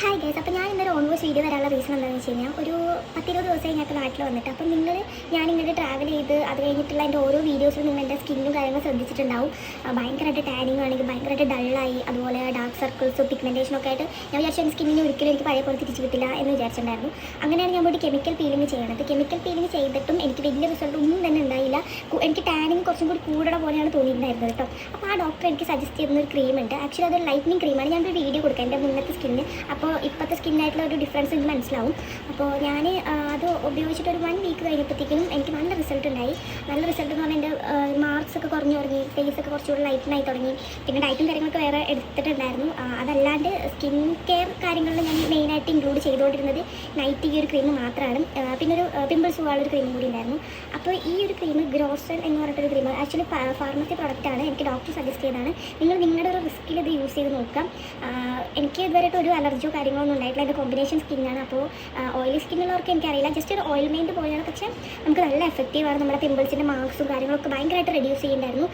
Hi guys, അപ്പോൾ ഞാൻ ഇന്നൊരു ഓൺവേഴ്സ് വീഡിയോ വരാനുള്ള റീസൺ എന്താണെന്ന് വെച്ച് കഴിഞ്ഞാൽ ഒരു 10-20 ദിവസമായി ഞാൻ നാട്ടിൽ വന്നിട്ട് അപ്പം ഞാനിങ്ങനെ ട്രാവൽ ചെയ്ത് അത് കഴിഞ്ഞിട്ടുള്ള എൻ്റെ ഓരോ വീഡിയോസിലും നിങ്ങൾ എൻ്റെ സ്കിന്നും കാര്യങ്ങളും ശ്രദ്ധിച്ചിട്ടുണ്ടാവും. ഭയങ്കരമായിട്ട് ടാനിങ് ആണെങ്കിൽ ഭയങ്കരമായിട്ട് ഡള്ളായി, അതുപോലെ ഡാർക്ക് സർക്കിൾസും പിഗ്മെൻറ്റേഷനൊക്കെ ആയിട്ട് ഞാൻ വിചാരിച്ചു എൻ്റെ സ്കിന്നിന് ഒരിക്കലും എനിക്ക് പഴയ പോലെ തിരിച്ചു കിട്ടില്ല എന്ന് വിചാരിച്ചിട്ടുണ്ടായിരുന്നു. അങ്ങനെയാണ് ഞാൻ പോയിട്ട് കെമിക്കൽ പീലിംഗ് ചെയ്യണത്. കെമിക്കൽ പീലിംഗ് ചെയ്തിട്ടും എനിക്ക് വലിയ റിസൾട്ട് ഒന്നും തന്നെ ഉണ്ടായില്ല. എനിക്ക് ടാനിങ് കുറച്ചും കൂടി കൂടണ പോലെയാണ് തോന്നിയിട്ടുണ്ടായിരുന്നത് കേട്ടോ. അപ്പോൾ ആ ഡോക്ടർ എനിക്ക് സജസ്റ്റ് ചെയ്യുന്ന ഒരു ക്രീമുണ്ട്. ആക്ച്വലി അതൊരു ലൈറ്റ്നിങ് ക്രീമാണ്. ഞാനൊരു വീഡിയോ കൊടുക്കാം എൻ്റെ മുന്നത്തെ സ്കിന്നിന്. അപ്പോൾ ഇപ്പോഴത്തെ സ്കിന്നായിട്ടുള്ള ഒരു ഡിഫറൻസ് എനിക്ക് മനസ്സിലാവും. അപ്പോൾ ഞാൻ അത് ഉപയോഗിച്ചിട്ട് ഒരു 1 വീക്ക് കഴിഞ്ഞപ്പോഴത്തേക്കും എനിക്ക് നല്ല റിസൾട്ട് ഉണ്ടായി. നല്ല റിസൾട്ട് എന്ന് പറഞ്ഞാൽ എൻ്റെ മാർക്സ് ഒക്കെ കുറഞ്ഞു തുടങ്ങി, ഫേസ് ഒക്കെ കുറച്ചുകൂടി ലൈറ്റനായി തുടങ്ങി. പിന്നെ ഡയറ്റും കാര്യങ്ങളൊക്കെ വേറെ എടുത്തിട്ടുണ്ടായിരുന്നു. അതല്ലാണ്ട് സ്കിൻ കെയർ കാര്യങ്ങളിൽ ഞാൻ മെയിനായിട്ട് ഇൻക്ലൂഡ് ചെയ്തുകൊണ്ടിരുന്നത് നൈറ്റ് ഈ ഒരു ക്രീം മാത്രമാണ്. പിന്നെ ഒരു പിമ്പിൾസ് പോകാനുള്ള ഒരു ക്രീമും കൂടി ഉണ്ടായിരുന്നു. അപ്പോൾ ഈ ഒരു ക്രീം ഗ്രോസൽ എന്ന് പറഞ്ഞിട്ടൊരു ക്രീം ആക്ച്വലി ഫാർമസി പ്രൊഡക്റ്റാണ്. എനിക്ക് ഡോക്ടർ സജസ്റ്റ് ചെയ്തതാണ്. നിങ്ങൾ നിങ്ങളുടെ ഒരു റിസ്കിൽ ഇത് യൂസ് ചെയ്ത് നോക്കാം. എനിക്ക് ഇതുവരെയായിട്ട് ഒരു അലർജിയോ കാര്യങ്ങളൊന്നും ഉണ്ടായിട്ടില്ല. ഇത് കോമ്പിനേഷൻ സ്കിന്നാണ്. അപ്പോൾ ഓയിലി സ്കിന്നുള്ളവർക്ക് എനിക്കറിയില്ല, ജസ്റ്റ് ഒരു ഓയിൽമെൻറ്റ് പോലെയാണ്. പക്ഷേ നമുക്ക് നല്ല എഫക്റ്റീവാണ്. നമ്മുടെ പിമ്പിൾസിൻ്റെ മാർക്സും കാര്യങ്ങളൊക്കെ ഭയങ്കരമായിട്ട് റെഡ്യൂസ് ചെയ്യുന്നുണ്ടായിരുന്നു.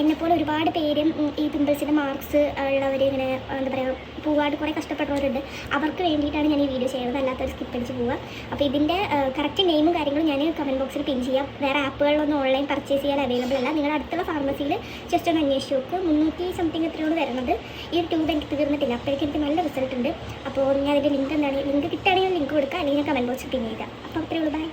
എന്നെപ്പോലെ ഒരുപാട് പേരും ഈ പിമ്പിൾസിൻ്റെ മാർക്സ് ഉള്ളവർ ഇങ്ങനെ എന്താ പറയുക പോകാണ്ട് കുറേ കഷ്ടപ്പെടുന്നവരുണ്ട്. അവർക്ക് വേണ്ടിയിട്ടാണ് ഞാൻ ഈ വീഡിയോ ചെയ്യുന്നത്, അല്ലാത്തൊരു സ്കിപ്പ് അടിച്ച് പോവുക. അപ്പോൾ ഇതിൻ്റെ കറക്റ്റ് നെയിമും കാര്യങ്ങളും ഞാൻ കമൻറ്റ് ബോക്സിൽ പിൻ ചെയ്യാം. വേറെ ആപ്പുകളിലൊന്നും ഓൺലൈൻ പർച്ചേസ് ചെയ്യാൻ അവൈലബിൾ അല്ല. നിങ്ങളുടെ അടുത്തുള്ള ഫാർമസിയിൽ ജസ്റ്റ് ഒന്ന് അന്വേഷിച്ച് നോക്ക്. 300 സംതിങ് എത്രയോട് വരുന്നത്. ഈ ഒരു ട്യൂബ് എനിക്ക് തീർന്നിട്ടില്ല. അപ്പോഴേക്കും എനിക്ക് നല്ല റിസൾട്ട് ഉണ്ട്. അപ്പോൾ ഞാൻ അതിൻ്റെ ലിങ്ക് കിട്ടുകയാണെങ്കിൽ ലിങ്ക് കൊടുക്കുക, അല്ലെങ്കിൽ ഞാൻ കമൻറ്റ് ബോക്സിൽ പിൻ ചെയ്യാം. അപ്പോൾ അത്രയേ ഉള്ളൂ. ബൈ.